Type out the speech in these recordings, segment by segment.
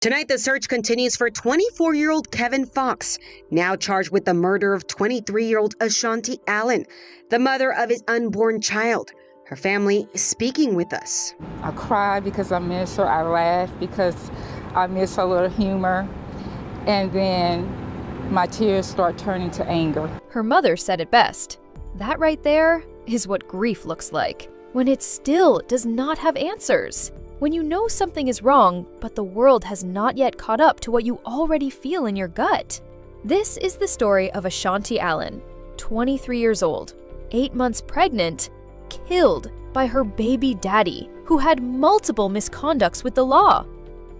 Tonight, the search continues for 24-year-old Kevin Faux, now charged with the murder of 23-year-old Ashanti Allen, the mother of his unborn child. Her family is speaking with us. I cry because I miss her. I laugh because I miss her little humor. And then my tears start turning to anger. Her mother said it best. That right there is what grief looks like, when it still does not have answers. When you know something is wrong, but the world has not yet caught up to what you already feel in your gut. This is the story of Ashanti Allen, 23 years old, 8 months pregnant, killed by her baby daddy, who had multiple misconducts with the law.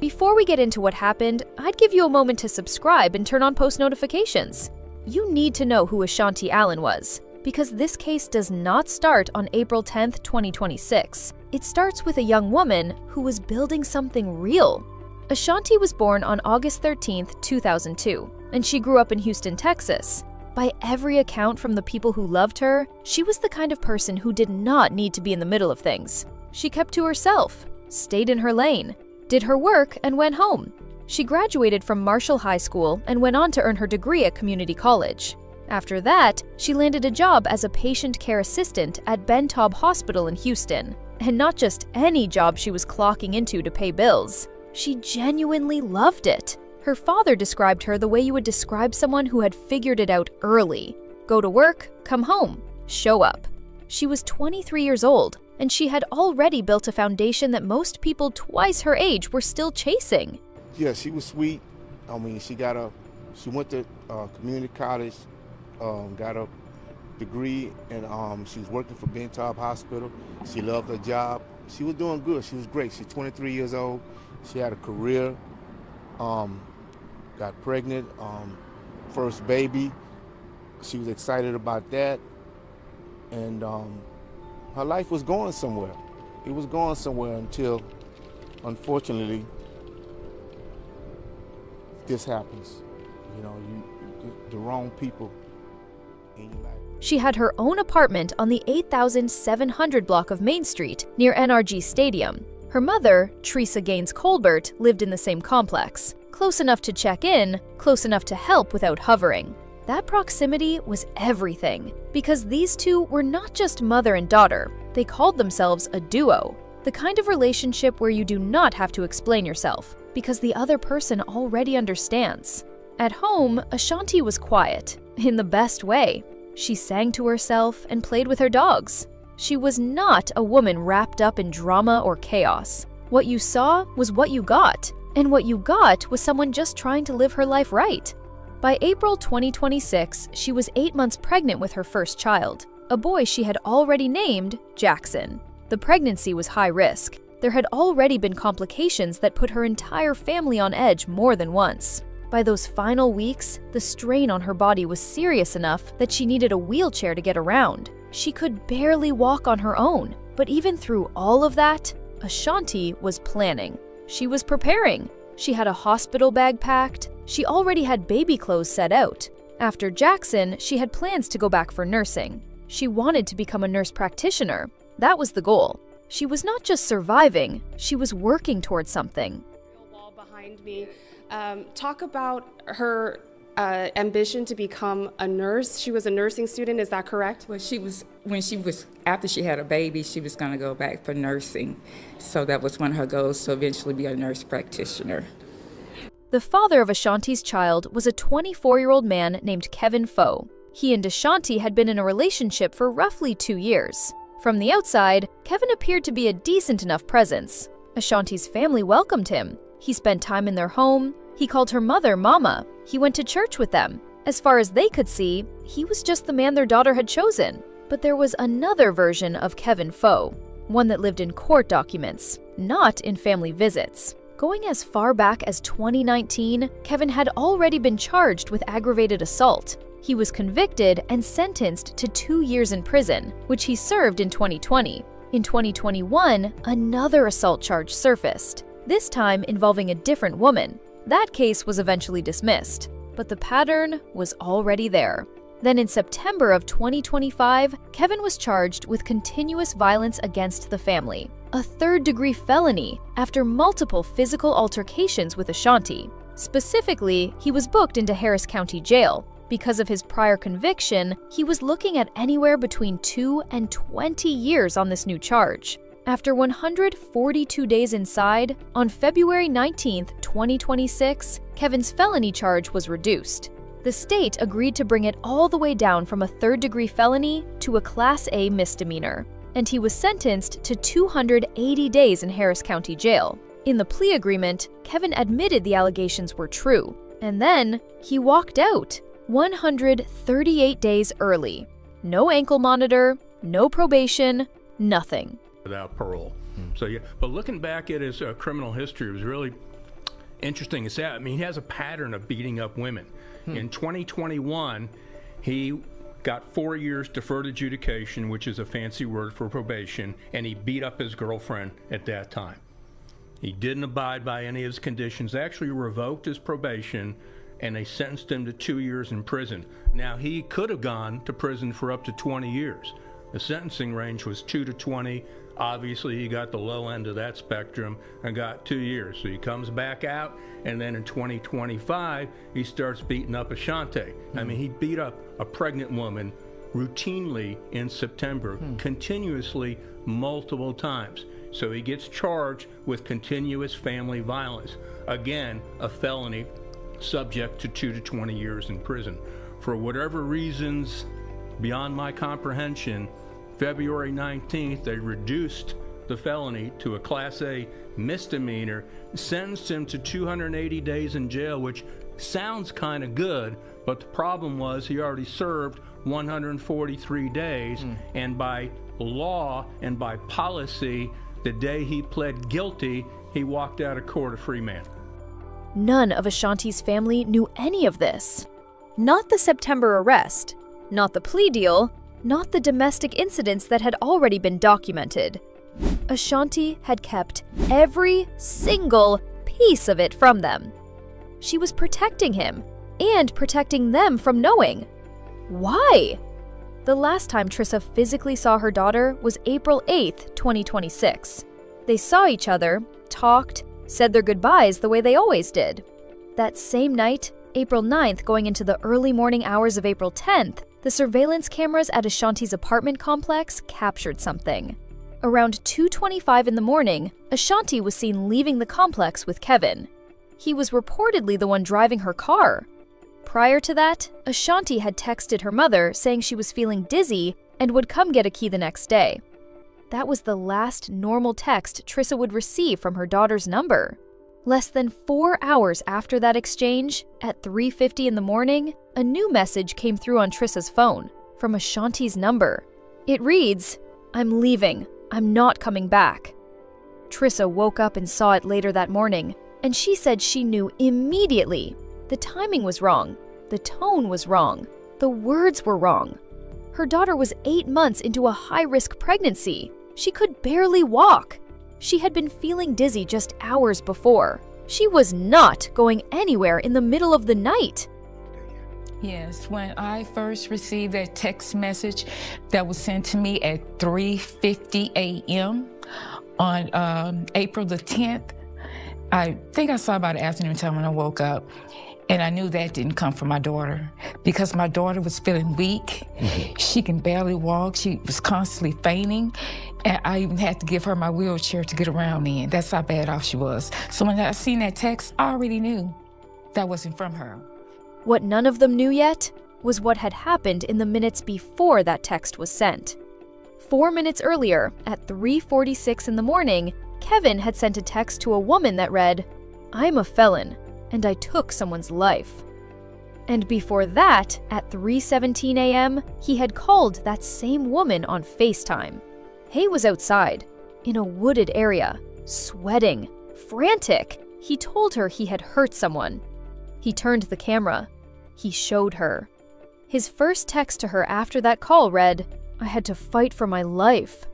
Before we get into what happened, I'd give you a moment to subscribe and turn on post notifications. You need to know who Ashanti Allen was, because this case does not start on April 10th, 2026. It starts with a young woman who was building something real. Ashanti was born on August 13th, 2002, and she grew up in Houston, Texas. By every account from the people who loved her, she was the kind of person who did not need to be in the middle of things. She kept to herself, stayed in her lane, did her work, and went home. She graduated from Marshall High School and went on to earn her degree at community college. After that, she landed a job as a patient care assistant at Ben Taub Hospital in Houston. And not just any job she was clocking into to pay bills. She genuinely loved it. Her father described her the way you would describe someone who had figured it out early. Go to work, come home, show up. She was 23 years old, and she had already built a foundation that most people twice her age were still chasing. Yeah, she was sweet. I mean, she went to community college, got a degree, and she was working for Ben Taub Hospital. She loved her job. She was doing good. She was great. She's 23 years old. She had a career, got pregnant, first baby. She was excited about that, and her life was going somewhere. It was going somewhere until, unfortunately, this happens. You know, the wrong people in your life. She had her own apartment on the 8700 block of Main Street near NRG Stadium. Her mother, Teresa Gaines Colbert, lived in the same complex. Close enough to check in, close enough to help without hovering. That proximity was everything, because these two were not just mother and daughter. They called themselves a duo, the kind of relationship where you do not have to explain yourself, because the other person already understands. At home, Ashanti was quiet, in the best way. She sang to herself and played with her dogs. She was not a woman wrapped up in drama or chaos. What you saw was what you got, and what you got was someone just trying to live her life right. By April 2026, she was 8 months pregnant with her first child, a boy she had already named Jackson. The pregnancy was high risk. There had already been complications that put her entire family on edge more than once. By those final weeks, the strain on her body was serious enough that she needed a wheelchair to get around. She could barely walk on her own. But even through all of that, Ashanti was planning. She was preparing. She had a hospital bag packed. She already had baby clothes set out. After Jackson, she had plans to go back for nursing. She wanted to become a nurse practitioner. That was the goal. She was not just surviving, she was working towards something. Wall behind me. Talk about her ambition to become a nurse. She was a nursing student, is that correct? Well, after she had a baby, she was going to go back for nursing. So that was one of her goals, to eventually be a nurse practitioner. The father of Ashanti's child was a 24-year-old man named Kevin Faux. He and Ashanti had been in a relationship for roughly 2 years. From the outside, Kevin appeared to be a decent enough presence. Ashanti's family welcomed him. He spent time in their home. He called her mother Mama. He went to church with them. As far as they could see, he was just the man their daughter had chosen. But there was another version of Kevin Faux, one that lived in court documents, not in family visits. Going as far back as 2019, Kevin had already been charged with aggravated assault. He was convicted and sentenced to 2 years in prison, which he served in 2020. In 2021, another assault charge surfaced, this time involving a different woman. That case was eventually dismissed, but the pattern was already there. Then in September of 2025, Kevin was charged with continuous violence against the family. a third-degree felony after multiple physical altercations with Ashanti. Specifically, he was booked into Harris County Jail. Because of his prior conviction, he was looking at anywhere between 2 and 20 years on this new charge. After 142 days inside, on February 19, 2026, Kevin's felony charge was reduced. The state agreed to bring it all the way down from a third-degree felony to a Class A misdemeanor, and he was sentenced to 280 days in Harris County Jail. In the plea agreement, Kevin admitted the allegations were true, and then he walked out 138 days early. No ankle monitor, no probation, nothing. Without parole. So yeah, but looking back at his criminal history, it was really interesting. It's that, I mean, he has a pattern of beating up women. In 2021, he got 4 years deferred adjudication, which is a fancy word for probation, and he beat up his girlfriend at that time. He didn't abide by any of his conditions, actually revoked his probation, and they sentenced him to 2 years in prison. Now, he could have gone to prison for up to 20 years. The sentencing range was 2 to 20. Obviously, he got the low end of that spectrum and got 2 years. So he comes back out, and then in 2025, he starts beating up Ashanti. I mean, he beat up a pregnant woman routinely in September, continuously, multiple times. So he gets charged with continuous family violence. Again, a felony subject to 2 to 20 years in prison. For whatever reasons beyond my comprehension, February 19th, they reduced the felony to a Class A misdemeanor, sentenced him to 280 days in jail, which sounds kind of good, but the problem was he already served 143 days, and by law and by policy, the day he pled guilty, he walked out of court a free man. None of Ashanti's family knew any of this. Not the September arrest, not the plea deal, not the domestic incidents that had already been documented. Ashanti had kept every single piece of it from them. She was protecting him and protecting them from knowing. Why? The last time Trissa physically saw her daughter was April 8th, 2026. They saw each other, talked, said their goodbyes the way they always did. That same night, April 9th going into the early morning hours of April 10th, the surveillance cameras at Ashanti's apartment complex captured something. Around 2:25 in the morning, Ashanti was seen leaving the complex with Kevin. He was reportedly the one driving her car. Prior to that, Ashanti had texted her mother saying she was feeling dizzy and would come get a key the next day. That was the last normal text Trissa would receive from her daughter's number. Less than 4 hours after that exchange, at 3:50 in the morning, a new message came through on Trissa's phone from Ashanti's number. It reads, "I'm leaving. I'm not coming back." Trissa woke up and saw it later that morning, and she said she knew immediately. The timing was wrong. The tone was wrong. The words were wrong. Her daughter was 8 months into a high-risk pregnancy. She could barely walk. She had been feeling dizzy just hours before. She was not going anywhere in the middle of the night. Yes, when I first received that text message that was sent to me at 3:50 a.m. on April the 10th, I think I saw about the afternoon time when I woke up, and I knew that didn't come from my daughter because my daughter was feeling weak. She can barely walk. She was constantly fainting, and I even had to give her my wheelchair to get around in. That's how bad off she was. So when I seen that text, I already knew that wasn't from her. What none of them knew yet was what had happened in the minutes before that text was sent. 4 minutes earlier, at 3:46 in the morning, Kevin had sent a text to a woman that read, "I'm a felon, and I took someone's life." And before that, at 3:17 a.m., he had called that same woman on FaceTime. Hay was outside, in a wooded area, sweating, frantic. He told her he had hurt someone. He turned the camera. He showed her. His first text to her after that call read, "I had to fight for my life."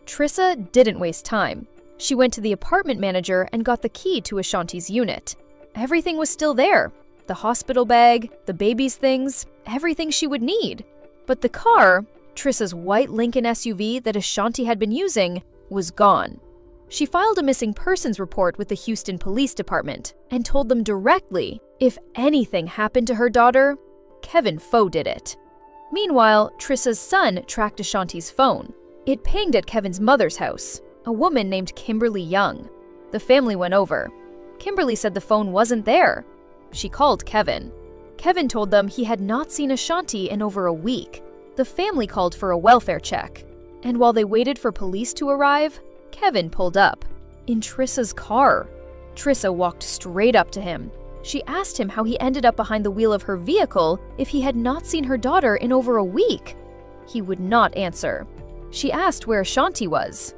Trissa didn't waste time. She went to the apartment manager and got the key to Ashanti's unit. Everything was still there. The hospital bag, the baby's things, everything she would need. But the car, Trissa's white Lincoln SUV that Ashanti had been using, was gone. She filed a missing persons report with the Houston Police Department and told them directly if anything happened to her daughter, Kevin Faux did it. Meanwhile, Trissa's son tracked Ashanti's phone. It pinged at Kevin's mother's house, a woman named Kimberly Young. The family went over. Kimberly said the phone wasn't there. She called Kevin. Kevin told them he had not seen Ashanti in over a week. The family called for a welfare check. And while they waited for police to arrive, Kevin pulled up in Trissa's car. Trissa walked straight up to him. She asked him how he ended up behind the wheel of her vehicle if he had not seen her daughter in over a week. He would not answer. She asked where Ashanti was.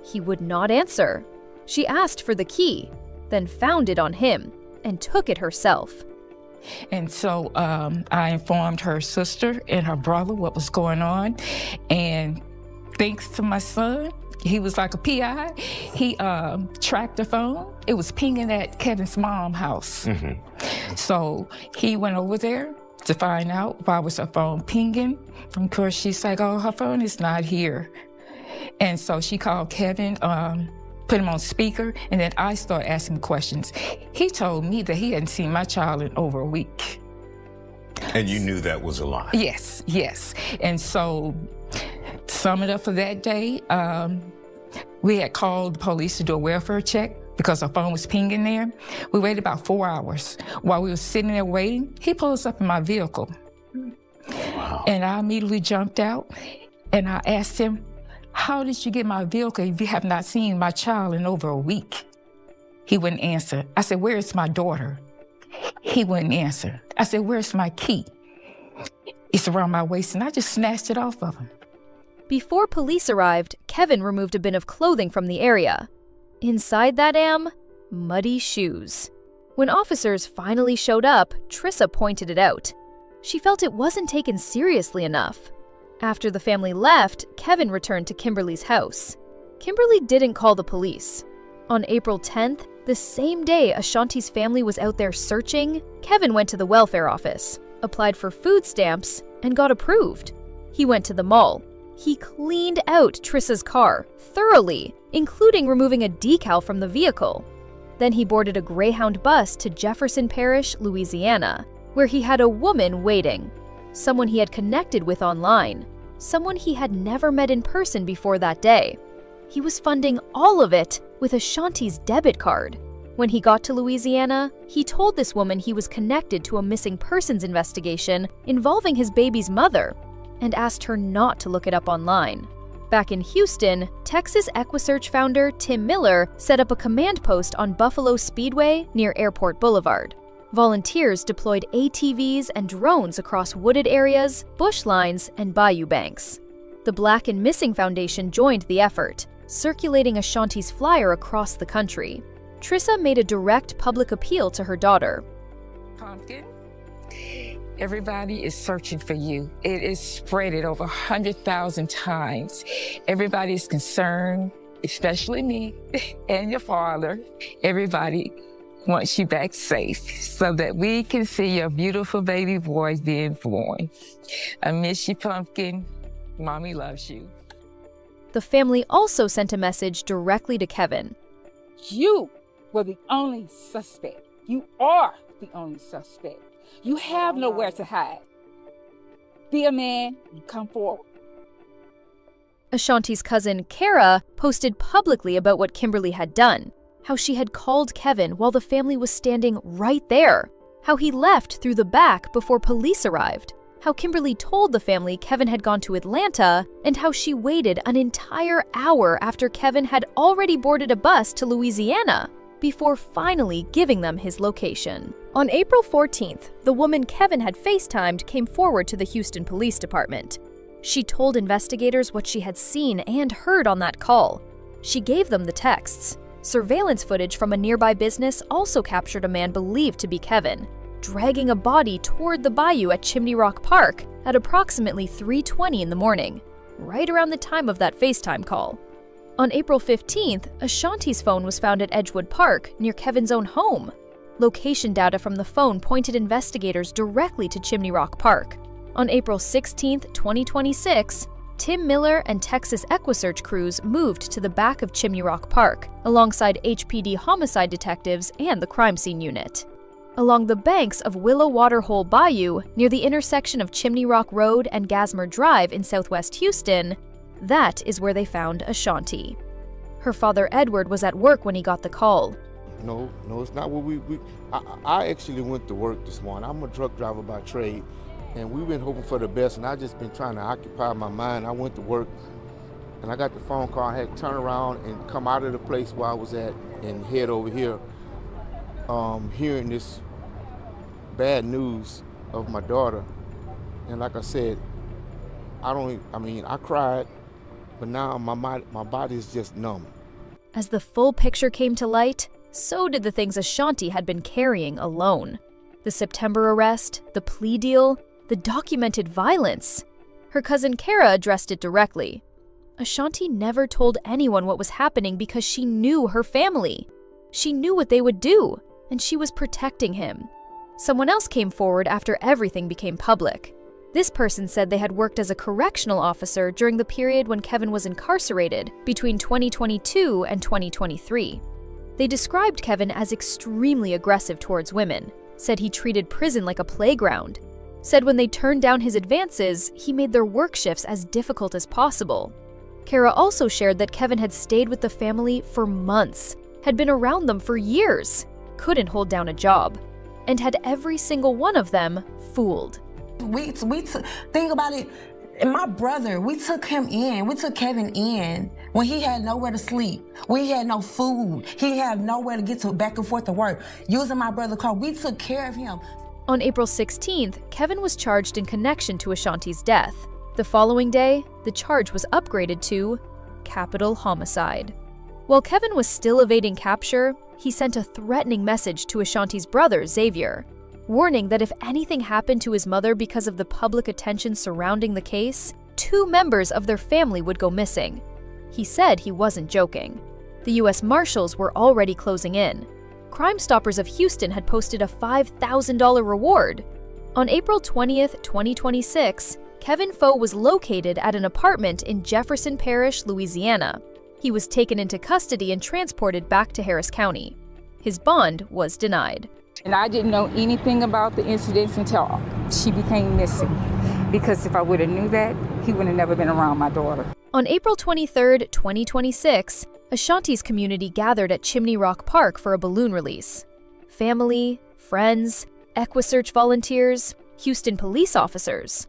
He would not answer. She asked for the key, then found it on him and took it herself. And so I informed her sister and her brother what was going on. And thanks to my son, he was like a PI. He tracked the phone. It was pinging at Kevin's mom's house. So he went over there to find out why was her phone pinging. Of course, she's like, oh, her phone is not here. And so she called Kevin, put him on speaker, and then I started asking questions. He told me that he hadn't seen my child in over a week. And you knew that was a lie? Yes. And so, sum it up for that day, we had called the police to do a welfare check because our phone was pinging there. We waited about 4 hours. While we were sitting there waiting, he pulls up in my vehicle. Wow. And I immediately jumped out and I asked him, how did you get my vehicle if you have not seen my child in over a week? He wouldn't answer. I said, where's my daughter? He wouldn't answer. I said, where's my key? It's around my waist, and I just snatched it off of him. Before police arrived, Kevin removed a bin of clothing from the area. Inside that muddy shoes. When officers finally showed up, Trissa pointed it out. She felt it wasn't taken seriously enough. After the family left, Kevin returned to Kimberly's house. Kimberly didn't call the police. On April 10th, the same day Ashanti's family was out there searching, Kevin went to the welfare office, applied for food stamps, and got approved. He went to the mall. He cleaned out Trissa's car thoroughly, including removing a decal from the vehicle. Then he boarded a Greyhound bus to Jefferson Parish, Louisiana, where he had a woman waiting. Someone he had connected with online, someone he had never met in person before that day. He was funding all of it with Ashanti's debit card. When he got to Louisiana, he told this woman he was connected to a missing persons investigation involving his baby's mother, and asked her not to look it up online. Back in Houston, Texas Equisearch founder Tim Miller set up a command post on Buffalo Speedway near Airport Boulevard. Volunteers deployed ATVs and drones across wooded areas, bush lines, and bayou banks. The Black and Missing Foundation joined the effort, circulating Ashanti's flyer across the country. Trissa made a direct public appeal to her daughter. Pumpkin, everybody is searching for you. It is spread it over 100,000 times. Everybody is concerned, especially me and your father. Everybody wants you back safe so that we can see your beautiful baby boy being born. I miss you, Pumpkin. Mommy loves you. The family also sent a message directly to Kevin. You were the only suspect. You are the only suspect. You have nowhere to hide. Be a man and come forward. Ashanti's cousin, Kara, posted publicly about what Kimberly had done, how she had called Kevin while the family was standing right there, how he left through the back before police arrived, how Kimberly told the family Kevin had gone to Atlanta, and how she waited an entire hour after Kevin had already boarded a bus to Louisiana before finally giving them his location. On April 14th, the woman Kevin had FaceTimed came forward to the Houston Police Department. She told investigators what she had seen and heard on that call. She gave them the texts. Surveillance footage from a nearby business also captured a man believed to be Kevin, dragging a body toward the bayou at Chimney Rock Park at approximately 3:20 in the morning, right around the time of that FaceTime call. On April 15th, Ashanti's phone was found at Edgewood Park, near Kevin's own home. Location data from the phone pointed investigators directly to Chimney Rock Park. On April 16th, 2026, Tim Miller and Texas Equisearch crews moved to the back of Chimney Rock Park, alongside HPD homicide detectives and the crime scene unit. Along the banks of Willow Water Hole Bayou, near the intersection of Chimney Rock Road and Gasmer Drive in southwest Houston, that is where they found Ashanti. Her father Edward was at work when he got the call. No, it's not what I actually went to work this morning. I'm a truck driver by trade, and we've been hoping for the best, and I just been trying to occupy my mind. I went to work, and I got the phone call. I had to turn around and come out of the place where I was at and head over here, hearing this bad news of my daughter. And like I said, I cried, but now my body is just numb. As the full picture came to light, so did the things Ashanti had been carrying alone. The September arrest, the plea deal, the documented violence. Her cousin Kara addressed it directly. Ashanti never told anyone what was happening because she knew her family. She knew what they would do, and she was protecting him. Someone else came forward after everything became public. This person said they had worked as a correctional officer during the period when Kevin was incarcerated between 2022 and 2023. They described Kevin as extremely aggressive towards women, said he treated prison like a playground, said when they turned down his advances, he made their work shifts as difficult as possible. Kara also shared that Kevin had stayed with the family for months, had been around them for years, couldn't hold down a job, and had every single one of them fooled. We think about it, and my brother, we took Kevin in when he had nowhere to sleep. We had no food. He had nowhere to get to back and forth to work. Using my brother's car, we took care of him. On April 16th, Kevin was charged in connection to Ashanti's death. The following day, the charge was upgraded to capital homicide. While Kevin was still evading capture, he sent a threatening message to Ashanti's brother, Xavier, warning that if anything happened to his mother because of the public attention surrounding the case, 2 members of their family would go missing. He said he wasn't joking. The U.S. Marshals were already closing in. Crime Stoppers of Houston had posted a $5,000 reward. On April 20th, 2026, Kevin Faux was located at an apartment in Jefferson Parish, Louisiana. He was taken into custody and transported back to Harris County. His bond was denied. And I didn't know anything about the incidents until she became missing. Because if I would have knew that, he would have never been around my daughter. On April 23rd, 2026, Ashanti's community gathered at Chimney Rock Park for a balloon release. Family, friends, Equisearch volunteers, Houston police officers.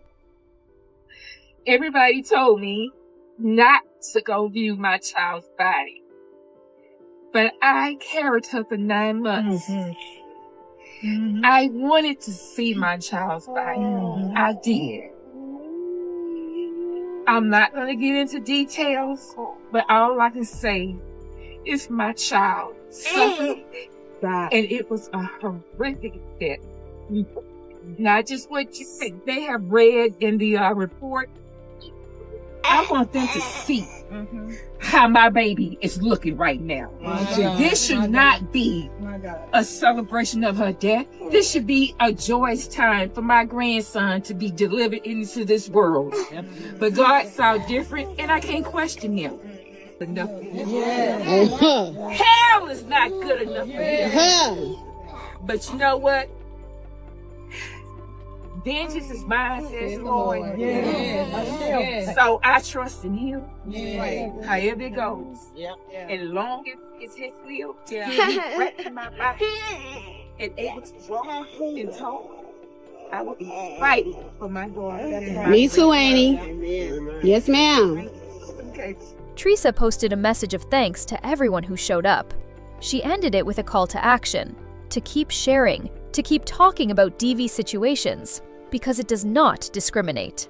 Everybody told me not to go view my child's body. But I carried her for 9 months. I wanted to see my child's body. I did. I'm not going to get into details, but all I can say is my child suffered, and it was a horrific death. Not just what you said. They have read in the report. I want them to see how my baby is looking right now. This should not be a celebration of her death. This should be a joyous time for my grandson to be delivered into this world. But God saw different, and I can't question him. Enough. Hell is not good enough for him. But you know what? Vengeance is mine, says the Lord. So I trust in him. However it goes. And long as it's his will, he'll be right to my body and able to walk and talk. I will be fighting for my daughter. Me too, Annie. Yes, ma'am. Okay. Teresa posted a message of thanks to everyone who showed up. She ended it with a call to action, to keep sharing, to keep talking about DV situations, because it does not discriminate.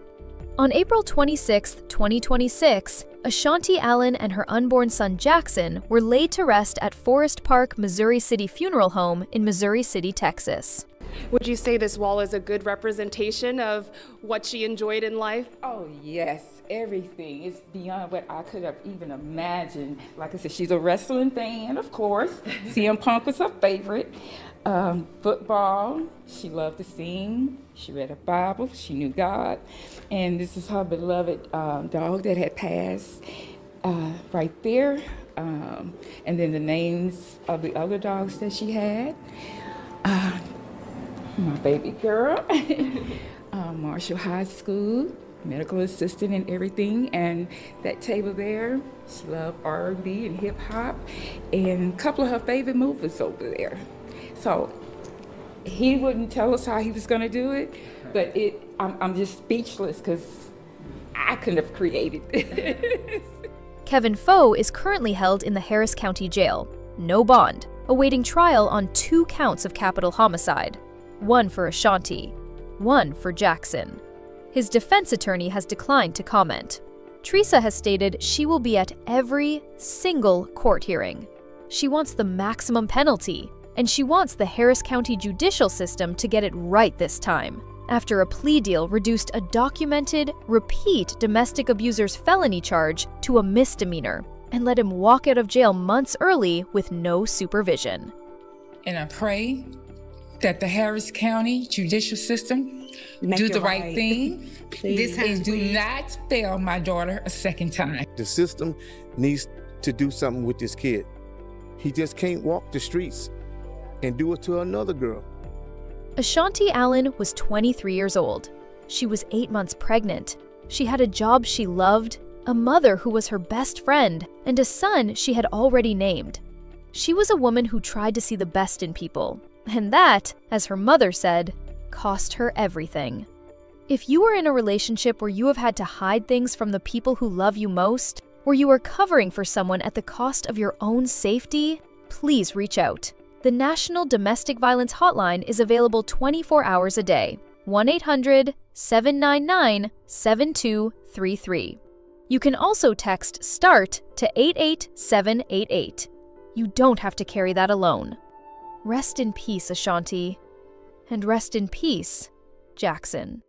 On April 26, 2026, Ashanti Allen and her unborn son Jackson were laid to rest at Forest Park, Missouri City Funeral Home in Missouri City, Texas. Would you say this wall is a good representation of what she enjoyed in life? Oh, yes. Everything. It's beyond what I could have even imagined. Like I said, she's a wrestling fan, of course. CM Punk was her favorite. football. She loved to sing. She read her Bible. She knew God. And this is her beloved dog that had passed right there. And then the names of the other dogs that she had. My baby girl, Marshall High School, medical assistant and everything. And that table there, she loved R&B and hip hop, and a couple of her favorite movies over there. So he wouldn't tell us how he was going to do it, but I'm just speechless because I couldn't have created this. Kevin Faux is currently held in the Harris County Jail, no bond, awaiting trial on 2 counts of capital homicide, 1 for Ashanti, 1 for Jackson. His defense attorney has declined to comment. Teresa has stated she will be at every single court hearing. She wants the maximum penalty, and she wants the Harris County judicial system to get it right this time, after a plea deal reduced a documented, repeat domestic abuser's felony charge to a misdemeanor and let him walk out of jail months early with no supervision. And I pray that the Harris County judicial system do the right thing and do not fail my daughter a second time. The system needs to do something with this kid. He just can't walk the streets and do it to another girl. Ashanti Allen was 23 years old. She was 8 months pregnant. She had a job she loved, a mother who was her best friend, and a son she had already named. She was a woman who tried to see the best in people, and that, as her mother said, cost her everything. If you are in a relationship where you have had to hide things from the people who love you most, where you are covering for someone at the cost of your own safety, please reach out. The National Domestic Violence Hotline is available 24 hours a day, 1-800-799-7233. You can also text START to 88788. You don't have to carry that alone. Rest in peace, Ashanti. And rest in peace, Jackson.